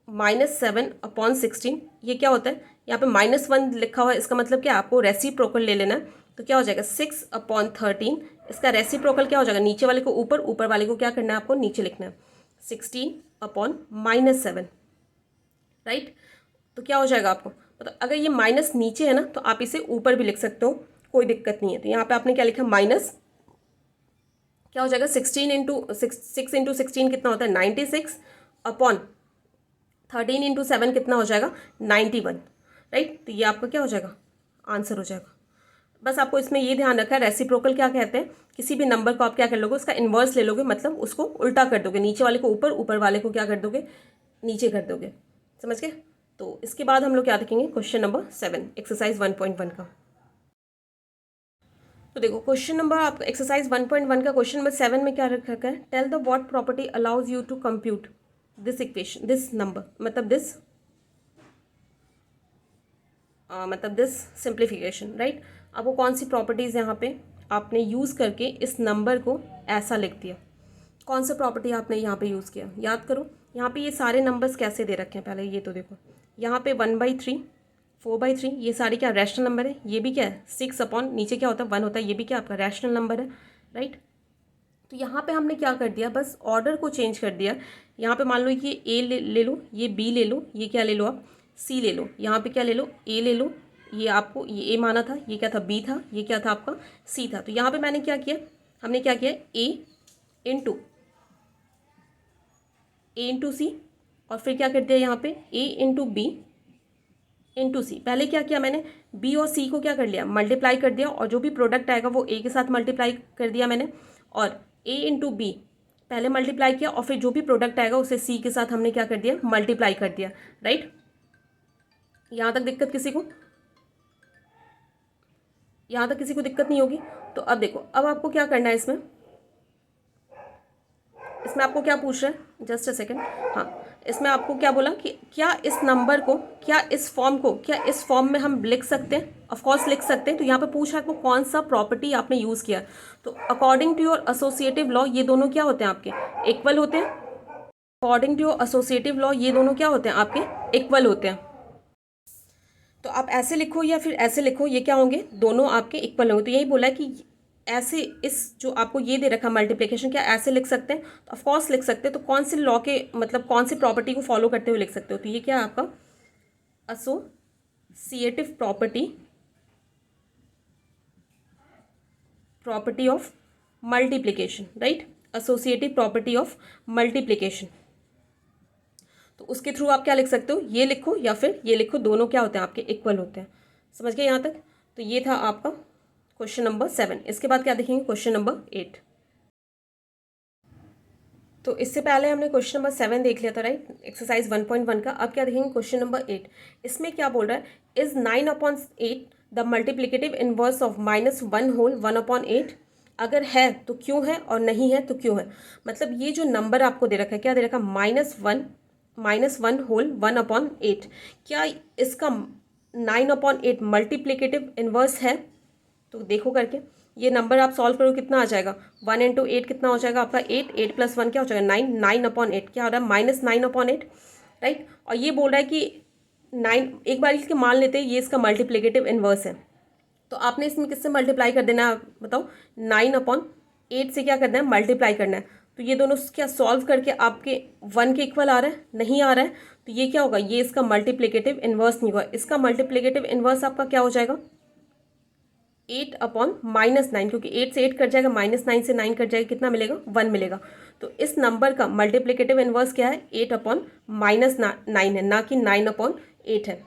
S1: -7/16, ये क्या होता है, यहाँ पे -1 लिखा हुआ है, इसका मतलब क्या, आपको रेसिप्रोकल ले लेना है। तो क्या हो जाएगा 6/13, इसका रेसिप्रोकल क्या हो जाएगा, नीचे वाले को ऊपर, ऊपर वाले को क्या करना है, आपको नीचे लिखना है, 16/-7, राइट। तो क्या हो जाएगा आपको, मतलब अगर ये माइनस नीचे है ना तो आप इसे ऊपर भी लिख सकते हो, कोई दिक्कत नहीं है। तो यहाँ पे आपने क्या लिखा, माइनस क्या हो जाएगा, 6 × 16 कितना होता है, 96/13 × 7 कितना हो जाएगा, 91, राइट। तो ये आपका क्या हो जाएगा, आंसर हो जाएगा। बस आपको इसमें ये ध्यान रखा है, रेसिप्रोकल क्या कहते हैं, किसी भी नंबर को आप क्या कर लोगे, उसका इन्वर्स ले लोगे, मतलब उसको उल्टा कर दोगे, नीचे वाले को ऊपर, ऊपर वाले को क्या कर दोगे, नीचे कर दोगे, समझ गए। तो इसके बाद हम लोग क्या देखेंगे, क्वेश्चन नंबर 7 एक्सरसाइज 1.1 का। तो देखो क्वेश्चन नंबर आप एक्सरसाइज 1.1 का क्वेश्चन नंबर 7 में क्या रखा है, tell the what property allows you to compute this equation, this number, मतलब दिस सिंप्लीफिकेशन, राइट। आपको कौन सी प्रॉपर्टीज़ यहाँ पे आपने यूज़ करके इस नंबर को ऐसा लिख दिया, कौन सा प्रॉपर्टी आपने यहाँ पे यूज़ किया, याद करो। यहाँ पे ये सारे नंबर्स कैसे दे रखे हैं, पहले ये तो देखो, यहाँ पे 1/3, 4/3, ये सारे क्या रैशनल नंबर है, ये भी क्या है 6 नीचे क्या होता है 1 होता है, ये भी क्या आपका रैशनल नंबर है, राइट। तो यहाँ पे हमने क्या कर दिया, बस ऑर्डर को चेंज कर दिया। यहाँ पे मान लो ये ए ले लो, ये बी ले लो, ये क्या ले लो आप, सी ले लो, यहाँ पे क्या ले लो, ए ले लो, ये आपको ये ए माना था, ये क्या था बी था, ये क्या था आपका सी था। तो यहाँ पे मैंने क्या किया, हमने क्या किया, ए इंटू सी, और फिर क्या कर दिया यहाँ पे ए इंटू बी इंटू सी। पहले क्या किया मैंने, बी और सी को क्या कर लिया, मल्टीप्लाई कर दिया, और जो भी प्रोडक्ट आएगा वो ए के साथ मल्टीप्लाई कर दिया मैंने, और ए इंटू बी पहले मल्टीप्लाई किया, और फिर जो भी प्रोडक्ट आएगा उसे सी के साथ हमने क्या कर दिया, मल्टीप्लाई कर दिया, राइट। यहाँ तक दिक्कत किसी को, यहाँ तक किसी को दिक्कत नहीं होगी। तो अब देखो, अब आपको क्या करना है, इसमें आपको क्या पूछ रहा है, जस्ट अ सेकेंड, हाँ, इसमें आपको क्या बोला कि क्या इस नंबर को, क्या इस फॉर्म में हम लिख सकते हैं, ऑफ कोर्स लिख सकते हैं। तो यहाँ पे पूछ रहा है आपको कौन सा प्रॉपर्टी आपने यूज़ किया। तो according to your associative law ये दोनों क्या होते हैं आपके, इक्वल होते हैं। According to your associative law ये दोनों क्या होते हैं आपके, इक्वल होते हैं। तो आप ऐसे लिखो या फिर ऐसे लिखो, ये क्या होंगे, दोनों आपके इक्वल होंगे। तो यही बोला है कि ऐसे, इस जो आपको ये दे रखा मल्टीप्लिकेशन, क्या ऐसे लिख सकते हैं, तो ऑफ कोर्स लिख सकते हैं। तो कौन से लॉ के, मतलब कौन सी प्रॉपर्टी को फॉलो करते हुए लिख सकते हो, तो ये क्या है आपका associative property of multiplication, right, associative property of multiplication. तो उसके थ्रू आप क्या लिख सकते हो, ये लिखो या फिर ये लिखो, दोनों क्या होते हैं आपके, इक्वल होते हैं। समझ गए यहाँ तक। तो ये था आपका क्वेश्चन नंबर 7। इसके बाद क्या देखेंगे, क्वेश्चन नंबर 8। तो इससे पहले हमने क्वेश्चन नंबर 7 देख लिया था, राइट, एक्सरसाइज 1.1 का। अब क्या देखेंगे, क्वेश्चन नंबर 8। इसमें क्या बोल रहा है, is 9/8 the multiplicative inverse of -1 whole 1/8। अगर है तो क्यों है, और नहीं है तो क्यों है। मतलब ये जो नंबर आपको दे रखा है, क्या दे रखा है, -1 होल 1/8, क्या इसका 9/8 मल्टीप्लिकेटिव इन्वर्स है। तो देखो करके, ये नंबर आप सॉल्व करो कितना आ जाएगा, 1 इंटू 8 कितना हो जाएगा आपका 8, 8 प्लस 1 क्या हो जाएगा 9, 9/8 क्या हो रहा है -9/8, राइट। और ये बोल रहा है कि 9, एक बार इसके मान लेते हैं ये इसका मल्टीप्लिकेटिव इन्वर्स है, तो आपने इसमें किससे मल्टीप्लाई कर देना है बताओ, 9/8 से क्या करना है मल्टीप्लाई करना है। तो ये दोनों क्या सॉल्व करके आपके 1 के इक्वल आ रहा है, नहीं आ रहा है, तो ये क्या होगा, ये इसका मल्टीप्लिकेटिव इन्वर्स नहीं हुआ। इसका मल्टीप्लिकेटिव इन्वर्स आपका क्या हो जाएगा 8/-9, क्योंकि 8 से 8 कट जाएगा, -9 से 9 कट जाएगा, कितना मिलेगा 1 मिलेगा। तो इस नंबर का मल्टीप्लिकेटिव इन्वर्स क्या है 8/-9 है, ना कि 9/8 है,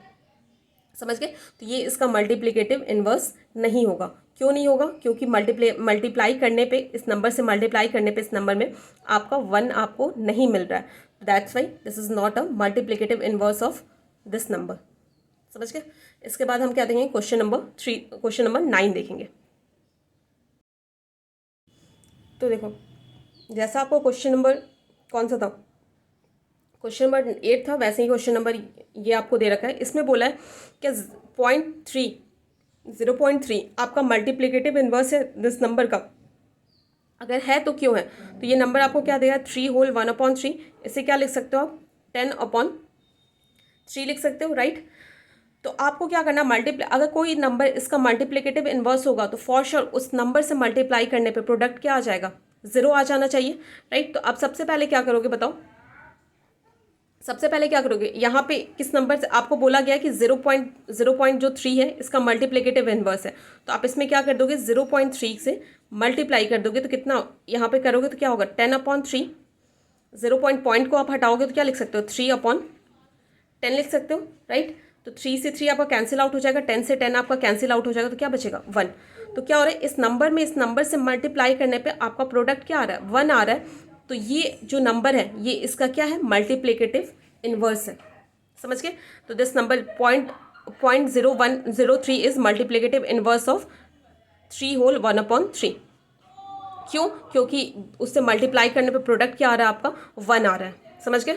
S1: समझ गए। तो ये इसका मल्टीप्लिकेटिव इन्वर्स नहीं होगा। क्यों नहीं होगा, क्योंकि मल्टीप्लाई करने पे, इस नंबर से मल्टीप्लाई करने पे इस नंबर में आपका 1 आपको नहीं मिल रहा है, that's why this is not a multiplicative inverse of this number, समझ गए। इसके बाद हम क्या देखेंगे, क्वेश्चन नंबर 9 देखेंगे। तो देखो, जैसा आपको क्वेश्चन नंबर कौन सा था, क्वेश्चन नंबर 8 था, वैसे ही क्वेश्चन नंबर ये आपको दे रखा है। इसमें बोला है कि 0.3 आपका मल्टीप्लिकेटिव इन्वर्स है दिस नंबर का, अगर है तो क्यों है। तो ये नंबर आपको क्या देगा 3 होल 1/3, इसे क्या लिख सकते हो आप 10/3 लिख सकते हो, राइट। तो आपको क्या करना, अगर कोई नंबर इसका मल्टीप्लिकेटिव इन्वर्स होगा तो फॉर श्योर उस नंबर से मल्टीप्लाई करने पे प्रोडक्ट क्या आ जाएगा 0 आ जाना चाहिए, राइट। तो आप सबसे पहले क्या करोगे बताओ, सबसे पहले क्या करोगे, यहाँ पे किस नंबर से आपको बोला गया कि 0.3 है इसका मल्टीप्लिकेटिव इन्वर्स है, तो आप इसमें क्या कर दोगे 0.3 से मल्टीप्लाई कर दोगे, तो कितना यहाँ पे करोगे तो क्या होगा 10/3, 0 पॉइंट को आप हटाओगे तो क्या लिख सकते हो 3/10 लिख सकते हो, राइट। तो 3 से 3 आपका कैंसिल आउट हो जाएगा, 10 से 10 आपका कैंसिल आउट हो जाएगा, तो क्या बचेगा 1। तो क्या हो रहा है, इस नंबर में इस नंबर से मल्टीप्लाई करने पे आपका प्रोडक्ट क्या आ रहा है 1 आ रहा है। तो ये जो नंबर है ये इसका क्या है मल्टीप्लिकेटिव इन्वर्स है, समझ गए। तो this number 0.0103 is multiplicative inverse of 3 whole 1/3। क्यों, क्योंकि उससे मल्टीप्लाई करने पे प्रोडक्ट क्या आ रहा है आपका 1 आ रहा है, समझ गए।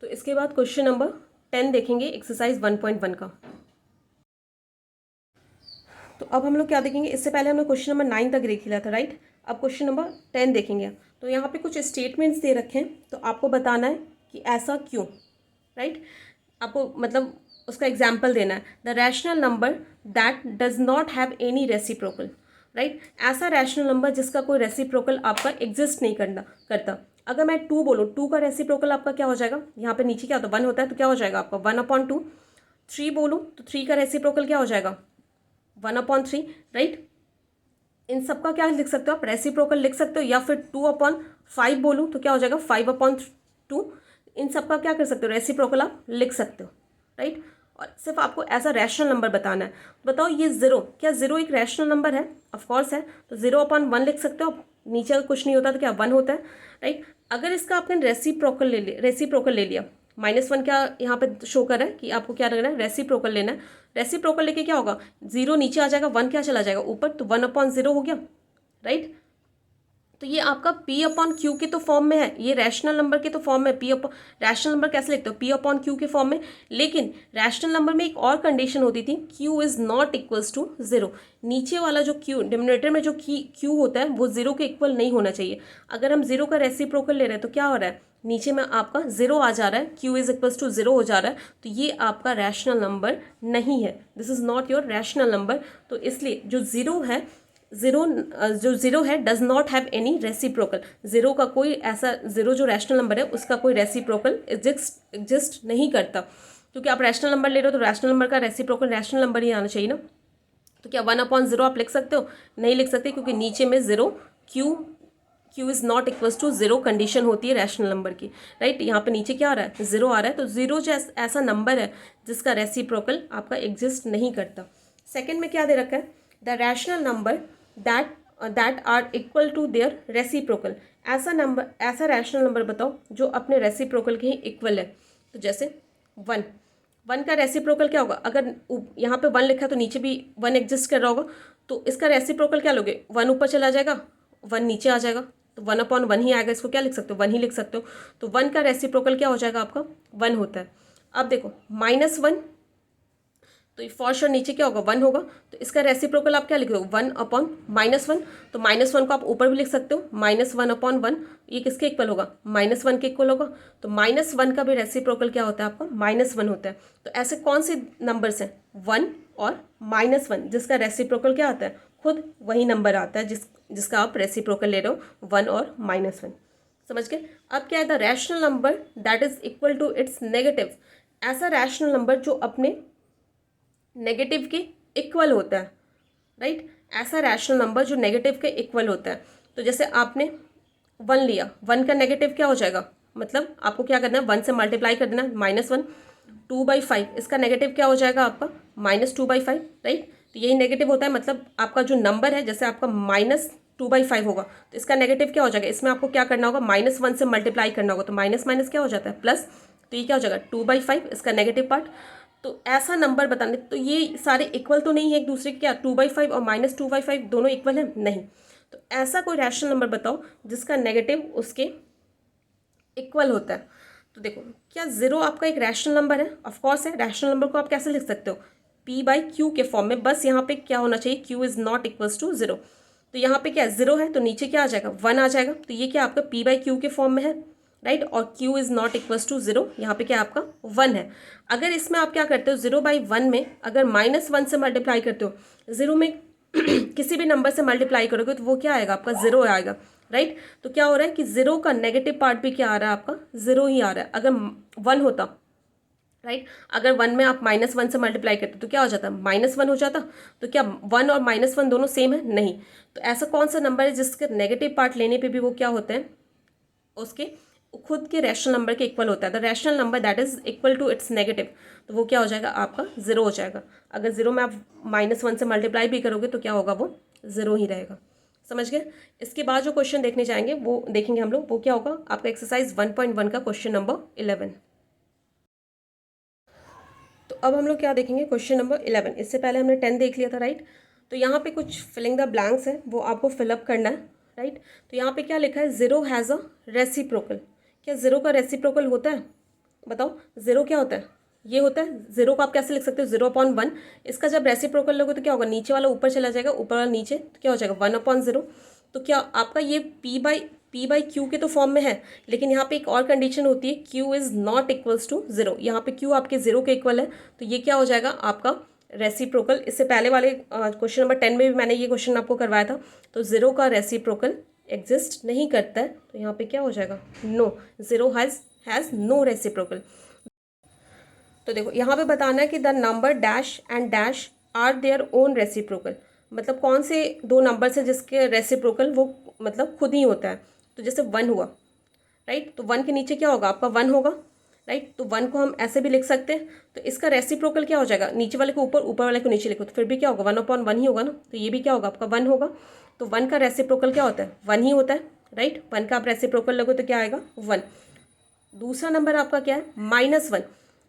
S1: तो इसके बाद क्वेश्चन नंबर 10 देखेंगे, एक्सरसाइज 1.1 का। तो अब हम लोग क्या देखेंगे, इससे पहले हमने क्वेश्चन नंबर 9 तक देख लिया था, राइट। अब क्वेश्चन नंबर 10 देखेंगे। तो यहाँ पे कुछ स्टेटमेंट्स दे रखे हैं, तो आपको बताना है कि ऐसा क्यों, राइट। आपको मतलब उसका एग्जाम्पल देना है, the rational number that does not have any reciprocal, right. ऐसा रैशनल नंबर जिसका कोई रेसिप्रोकल आपका एग्जिस्ट नहीं करता। अगर मैं 2 बोलूँ, 2 का रेसिप्रोकल आपका क्या हो जाएगा, यहाँ पे नीचे क्या होता है 1 होता है, तो क्या हो जाएगा आपका 1/2। 3 बोलूँ तो 3 का रेसिप्रोकल क्या हो जाएगा 1/3, राइट। इन सबका क्या लिख सकते हो आप रेसिप्रोकल लिख सकते हो, या फिर 2/5 बोलूँ तो क्या हो जाएगा 5/2। इन सबका क्या कर सकते हो रेसिप्रोकल आप लिख सकते हो, राइट। और सिर्फ आपको ऐसा रैशनल नंबर बताना है। बताओ ये 0, क्या 0 एक रैशनल नंबर है, ऑफकोर्स है, तो 0/1 लिख सकते हो आप, नीचे अगर कुछ नहीं होता तो क्या 1 होता है, राइट। अगर इसका आपने रेसिप्रोकल ले लिया, -1 क्या यहाँ पे शो कर रहा है कि आपको क्या लेना है रेसिप्रोकल लेना है। रेसिप्रोकल लेके क्या होगा 0 नीचे आ जाएगा, 1 क्या चला जाएगा ऊपर, तो 1/0 हो गया, राइट। तो ये आपका P/Q के तो फॉर्म में है, ये रैशनल नंबर के तो फॉर्म में रैशनल नंबर कैसे लिखते हो P/Q के फॉर्म में। लेकिन रैशनल नंबर में एक और कंडीशन होती थी, Q is not equals to 0। नीचे वाला जो Q डिनोमिनेटर में जो Q होता है वो 0 के इक्वल नहीं होना चाहिए। अगर हम 0 का रेसिप्रोकल ले रहे हैं तो क्या हो रहा है, नीचे में आपका 0 आ जा रहा है, Q इज इक्वल्स टू 0 हो जा रहा है, तो ये आपका रैशनल नंबर नहीं है, this is not your rational number. तो इसलिए जो 0 है does not have any reciprocal. 0 का कोई ऐसा 0 जो रैशनल नंबर है उसका कोई रेसिप्रोकल एग्जिस्ट नहीं करता, क्योंकि आप रैशनल नंबर ले रहे हो तो रैशनल नंबर का रेसिप्रोकल रैशनल नंबर ही आना चाहिए ना। तो क्या 1/0 आप लिख सकते हो, नहीं लिख सकते, क्योंकि नीचे में 0 Q is not equals to 0 condition होती है रैशनल नंबर की, राइट। यहाँ पे नीचे क्या आ रहा है 0 आ रहा है, तो 0 जो ऐसा नंबर है जिसका रेसिप्रोकल आपका एग्जिस्ट नहीं करता। सेकेंड में क्या दे रखा है, the rational number that are equal to their reciprocal. ऐसा रैशनल नंबर बताओ जो अपने रेसिप्रोकल के ही इक्वल है। तो जैसे 1 का रेसिप्रोकल क्या होगा, अगर यहाँ पे 1 लिखा है तो नीचे भी 1 एग्जिस्ट कर रहा होगा, तो इसका रेसिप्रोकल क्या लोगे 1 ऊपर चला जाएगा 1 नीचे आ जाएगा, तो 1/1 ही आएगा, इसको क्या लिख सकते हो 1 ही लिख सकते हो। तो 1 का रेसिप्रोकल क्या हो जाएगा आपका 1 होता है। अब देखो -1, तो फॉर श्योर नीचे क्या होगा 1 होगा, तो इसका रेसिप्रोकल आप क्या लिख रहे हो 1/-1, तो -1 को आप ऊपर भी लिख सकते हो, -1/1, ये किसके इक्वल होगा -1 के इक्वल होगा, तो -1 का भी रेसिप्रोकल क्या होता है आपका -1 होता है। तो ऐसे कौन से नंबर्स हैं 1 और -1 जिसका रेसिप्रोकल क्या आता है खुद वही नंबर आता है जिसका आप रेसिप्रोकल ले रहे हो 1 और -1, समझ गए। अब क्या है the rational number that is equal to its negative, ऐसा रैशनल नंबर जो अपने नेगेटिव के इक्वल होता है, राइट, ऐसा रैशनल नंबर जो नेगेटिव के इक्वल होता है। तो जैसे आपने 1 लिया, 1 का नेगेटिव क्या हो जाएगा, मतलब आपको क्या करना है 1 से मल्टीप्लाई कर देना, -1, 2/5, इसका नेगेटिव क्या हो जाएगा आपका -2/5, राइट। तो यही नेगेटिव होता है, मतलब आपका जो नंबर है जैसे आपका -2/5 होगा तो इसका नेगेटिव क्या हो जाएगा, इसमें आपको क्या करना होगा -1 से मल्टीप्लाई करना होगा, तो माइनस माइनस क्या हो जाता है प्लस, तो ये क्या हो जाएगा 2/5 इसका नेगेटिव पार्ट। तो ऐसा नंबर बताने, तो ये सारे इक्वल तो नहीं है एक दूसरे के, क्या 2/5 और -2/5 दोनों इक्वल है, नहीं। तो ऐसा कोई रैशनल नंबर बताओ जिसका नेगेटिव उसके इक्वल होता है। तो देखो क्या 0 आपका एक रैशनल नंबर है, ऑफकोर्स है। रैशनल नंबर को आप कैसे लिख सकते हो p/q के फॉर्म में, बस यहाँ पे क्या होना चाहिए q is not equals to 0। तो यहाँ पे क्या 0 है तो नीचे क्या आ जाएगा 1 आ जाएगा, तो ये क्या आपका p/q के फॉर्म में है, राइट। और q is not equals to 0, यहाँ पे क्या आपका 1 है। अगर इसमें आप क्या करते हो 0/1 में अगर -1 से मल्टीप्लाई करते हो, 0 में किसी भी नंबर से मल्टीप्लाई करोगे तो वो क्या आएगा आपका 0 आएगा, राइट। तो क्या हो रहा है कि 0 का नेगेटिव पार्ट भी क्या आ रहा है आपका 0 ही आ रहा है। अगर 1 होता, राइट, अगर 1 में आप -1 से मल्टीप्लाई करते तो क्या हो जाता -1 हो जाता। तो क्या 1 और -1 दोनों सेम है, नहीं। तो ऐसा कौन सा नंबर है जिसके नेगेटिव पार्ट लेने पे भी वो क्या होता है उसके खुद के रैशनल नंबर के इक्वल होता है। The rational number that is equal to its negative, तो वो क्या हो जाएगा आपका 0 हो जाएगा। अगर 0 में आप -1 से मल्टीप्लाई भी करोगे तो क्या होगा वो 0 ही रहेगा, समझ गए। इसके बाद जो क्वेश्चन देखने जाएंगे वो देखेंगे हम लोग, वो क्या होगा आपका एक्सरसाइज 1.1 का क्वेश्चन नंबर 11। तो अब हम लोग क्या देखेंगे क्वेश्चन नंबर 11। इससे पहले हमने 10 देख लिया था, राइट। तो यहाँ पे कुछ फिलिंग द ब्लैंक्स है वो आपको फिलअप करना है, राइट। तो यहाँ पे क्या लिखा है 0 हैज़ अ रेसिप्रोकल, क्या 0 का रेसिप्रोकल होता है, बताओ 0 क्या होता है, ये होता है। 0 को आप कैसे लिख सकते हो 0/1, इसका जब रेसिप्रोकल लोगे तो क्या होगा नीचे वाला ऊपर चला जाएगा, ऊपर वाला नीचे, तो क्या हो जाएगा 1/0। तो क्या आपका ये p/q के तो फॉर्म में है, लेकिन यहाँ पे एक और कंडीशन होती है q is not equals to 0, यहाँ पे q आपके 0 के इक्वल है, तो ये क्या हो जाएगा आपका रेसिप्रोकल। इससे पहले वाले क्वेश्चन नंबर 10 में भी मैंने ये क्वेश्चन आपको करवाया था। तो 0 का रेसिप्रोकल एग्जिस्ट नहीं करता है, तो यहाँ पे क्या हो जाएगा नो, 0 हैज़ नो रेसिप्रोकल। तो देखो यहाँ पे बताना है कि the number dash and dash are their own reciprocal, मतलब कौन से दो नंबर्स हैं जिसके रेसिप्रोकल वो मतलब खुद ही होता है। तो जैसे 1 हुआ, राइट, तो 1 के नीचे क्या होगा आपका 1 होगा, राइट। तो 1 को हम ऐसे भी लिख सकते हैं, तो इसका रेसिप्रोकल क्या हो जाएगा नीचे वाले को ऊपर, ऊपर वाले को नीचे लिखो, तो फिर भी क्या होगा 1/1 ही होगा ना। तो ये भी क्या होगा आपका 1 होगा। तो 1 का रेसिप्रोकल क्या होता है 1 ही होता है, राइट। 1 का आप रेसिप्रोकल लगो तो क्या आएगा 1। दूसरा नंबर आपका क्या है -1,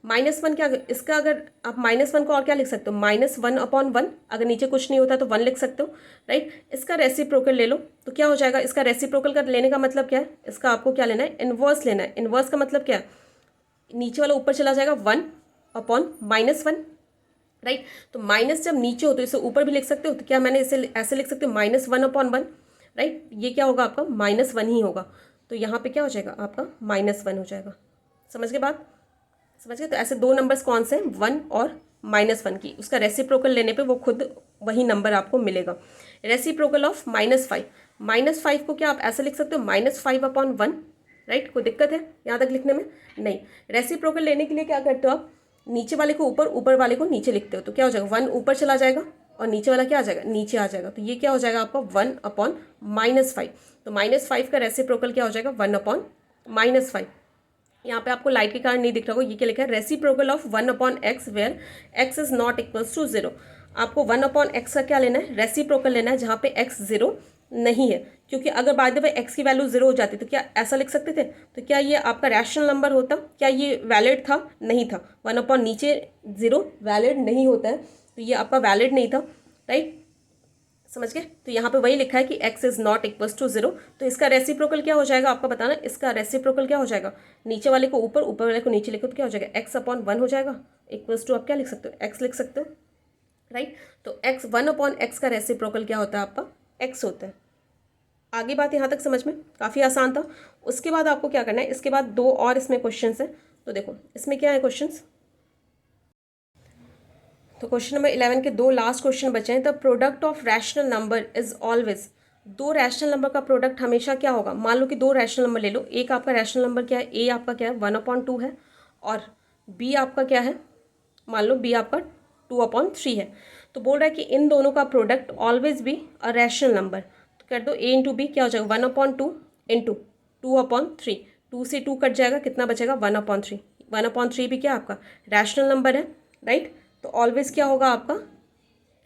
S1: -1 क्या, इसका अगर आप -1 को और क्या लिख सकते हो -1/1, अगर नीचे कुछ नहीं होता तो 1 लिख सकते हो, राइट। इसका रेसिप्रोकल ले लो तो क्या हो जाएगा, इसका रेसिप्रोकल का लेने का मतलब क्या है, इसका आपको क्या लेना है इन्वर्स लेना है। इन्वर्स का मतलब क्या है, नीचे वाला ऊपर चला जाएगा 1/-1, राइट। तो माइनस जब नीचे हो तो इसे ऊपर भी लिख सकते हो, तो क्या मैंने इसे ऐसे लिख सकते हो -1/1, राइट। ये क्या होगा आपका -1 ही होगा, तो यहाँ पे क्या हो जाएगा आपका -1 हो जाएगा, समझ गए बात, समझ गए। तो ऐसे दो नंबर्स कौन से हैं 1 और -1 की, उसका रेसिप्रोकल लेने पे वो खुद वही नंबर आपको मिलेगा। रेसिप्रोकल ऑफ -5 को क्या आप ऐसे लिख सकते हो -5/1, राइट। कोई दिक्कत है यहाँ तक लिखने में, नहीं। रेसिप्रोकल लेने के लिए क्या करते हो आप नीचे वाले को ऊपर, ऊपर वाले को नीचे लिखते हो, तो क्या हो जाएगा 1 ऊपर चला जाएगा और नीचे वाला क्या आ जाएगा नीचे आ जाएगा, तो ये क्या हो जाएगा आपका 1/-5। तो -5 का रेसिप्रोकल क्या हो जाएगा 1/-5। यहाँ पे आपको लाइट के कारण नहीं दिख रहा होगा, ये क्या लिखा है reciprocal of 1/x where x is not equals to 0। आपको 1/x का क्या लेना है रेसिप्रोकल लेना है जहाँ पे x 0 नहीं है, क्योंकि अगर बाय द वे x की वैल्यू 0 हो जाती तो क्या ऐसा लिख सकते थे, तो क्या ये आपका रैशनल नंबर होता, क्या ये वैलिड था, नहीं था। 1/ नीचे 0 वैलिड नहीं होता है, तो ये आपका वैलिड नहीं था, राइट, समझ गए। तो यहाँ पे वही लिखा है कि x is not equals to 0, तो इसका रेसिप्रोकल क्या हो जाएगा आपका बताना। इसका रेसिप्रोकल क्या हो जाएगा नीचे वाले को ऊपर, ऊपर वाले को नीचे लिखो तो क्या हो जाएगा x/1 हो जाएगा, इक्वल्स टू आप क्या लिख सकते हो x लिख सकते हो, राइट। तो एक्स 1/x का रेसिप्रोकल क्या होता है आपका, x होता है। आगे बात यहाँ तक समझ में काफ़ी आसान था। उसके बाद आपको क्या करना है, इसके बाद दो और इसमें क्वेश्चंस हैं। तो देखो इसमें क्या है क्वेश्चंस, तो क्वेश्चन नंबर 11 के दो लास्ट क्वेश्चन बचे हैं। The product of rational number is always, दो रैशनल नंबर का प्रोडक्ट हमेशा क्या होगा। मान लो कि दो रैशनल नंबर ले लो, एक आपका रैशनल नंबर क्या है, ए आपका क्या है 1/2 है, और बी आपका क्या है, मान लो बी आपका 2/3 है। तो बोल रहा है कि इन दोनों का product always be a rational number. तो कर दो ए इंटू बी, क्या हो जाएगा 1/2 इंटू 2/3, 2 से 2 कट जाएगा, कितना बचेगा 1/3। 1/3 भी क्या आपका रैशनल नंबर है, राइट। तो ऑलवेज क्या होगा आपका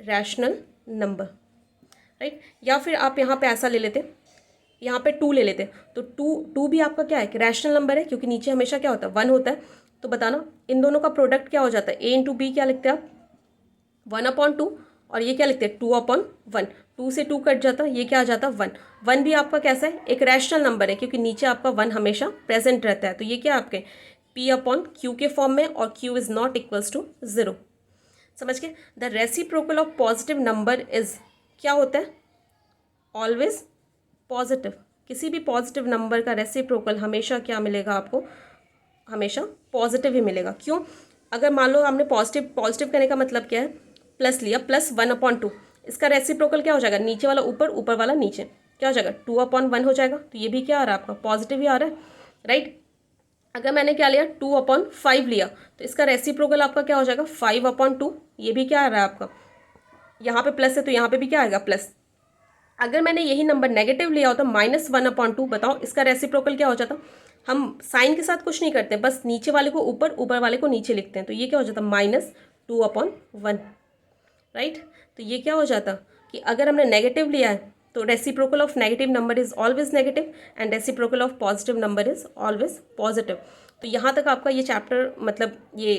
S1: रैशनल नंबर, राइट। या फिर आप यहाँ पे ऐसा ले लेते, यहाँ पे 2 ले लेते, तो 2 भी आपका क्या है कि रैशनल नंबर है, क्योंकि नीचे हमेशा क्या होता है 1 होता है। तो बताना इन दोनों का प्रोडक्ट क्या हो जाता है, ए इंटू बी क्या लिखते हैं आप 1/2, और ये क्या लिखते हैं 2/1, 2 से 2 कट जाता है, ये क्या आ जाता है 1। 1 भी आपका कैसा है, एक रैशनल नंबर है, क्योंकि नीचे आपका 1 हमेशा प्रेजेंट रहता है। तो ये क्या आपके P/Q के फॉर्म में, और Q is not equals to 0। समझ के। The reciprocal of positive number is, क्या होता है ऑलवेज पॉजिटिव। किसी भी पॉजिटिव नंबर का रेसिप्रोकल हमेशा क्या मिलेगा आपको, हमेशा पॉजिटिव ही मिलेगा। क्यों, अगर मान लो हमने पॉजिटिव, पॉजिटिव करने का मतलब क्या है, प्लस लिया, प्लस 1/2, इसका रेसिप्रोकल क्या हो जाएगा, नीचे वाला ऊपर, ऊपर वाला नीचे, क्या हो जाएगा 2/1 हो जाएगा। तो ये भी क्या आ रहा है आपका पॉजिटिव ही आ रहा है, राइट। अगर मैंने क्या लिया 2/5 लिया, तो इसका रेसिप्रोकल आपका क्या हो जाएगा 5/2, ये भी क्या आ रहा है आपका, यहाँ पे प्लस है तो यहाँ पे भी क्या आएगा प्लस। अगर मैंने यही नंबर नेगेटिव लिया होता -1/2, बताओ इसका रेसिप्रोकल क्या हो जाता। हम साइन के साथ कुछ नहीं करते, बस नीचे वाले को ऊपर, ऊपर वाले को नीचे लिखते हैं। तो ये क्या हो जाता -2/1, राइट। तो ये क्या हो जाता कि अगर हमने नेगेटिव लिया है तो reciprocal of negative number is always negative, and reciprocal of positive number is always positive. तो यहाँ तक आपका ये चैप्टर, मतलब ये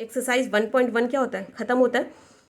S1: एक्सरसाइज 1.1 क्या होता है, ख़त्म होता है।